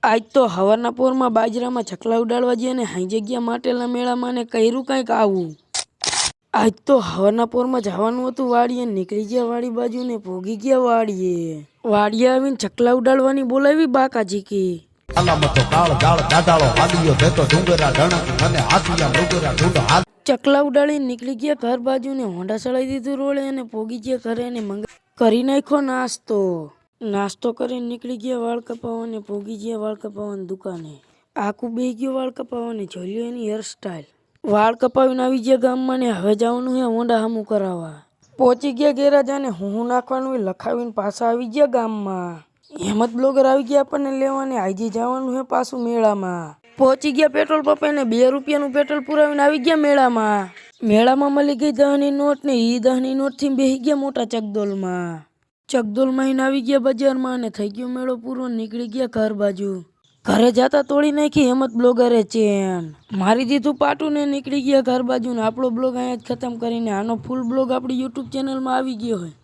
આજ તો હવારના પોરમાં બાજરામાં ચકલા ઉડાડવા જઈએ ને હાઈ જગ્યા માટેલા મેળામાં ને કર્યું કંઈક આવું। આજ તો હવારના પોરમાં જવાનું હતું વાડીએ, નીકળી ગયા વાડી બાજુ ને પોગી ગયા વાડીએ। વાડીએ આવીને ચકલા ઉડાડવાની બોલાવી બાકાજી કી। ચકલા ઉડાડીને નીકળી ગયા ઘર બાજુ ને હોંડા ચડાવી દીધું રોડે અને પોગી ગયા ઘરે ને કરી નાખ્યો નાસ્તો કરીને નીકળી ગયા વાળ કપાવવાને પોગી ગયા વાળ કપાવવાની દુકાને। આખું બે ગયો વાળ કપાવવાને જોઈ લ્યો એની હેરસ્ટાઈલ। વાળ કપાવીને આવી ગયા ગામમાં ને હવે જવાનું હે હોંડા હમું કરાવવા। પહોંચી ગયા ગેરાજાને હું નાખવાનું હોય લખાવીને પાછા આવી ગયા ગામમાં। હેમત બ્લોગર આવી ગયા આપણને લેવાને આજે જવાનું હે પાછું મેળામાં। પહોંચી ગયા પેટ્રોલ પંપે ને 2 રૂપિયાનું પેટ્રોલ પુરાવીને આવી ગયા મેળામાં। મેળામાં મળી ગઈ 10ની નોટ ને ઈ 10ની નોટથી બેસી ગયા મોટા ચકદોલમાં। ચકદોલમાં આવી ગયા બજારમાં અને થઈ ગયો મેળો પૂરો, નીકળી ગયા ઘર બાજુ। ઘરે જતા તોડી નાખી હેમત બ્લોગરે ચેન, મારી દીધું પાટું ને નીકળી ગયા ઘર બાજુ ને આપણો બ્લોગ અહીંયા જ ખતમ કરીને આનો ફૂલ બ્લોગ આપણી યુટ્યુબ ચેનલમાં આવી ગયો હોય।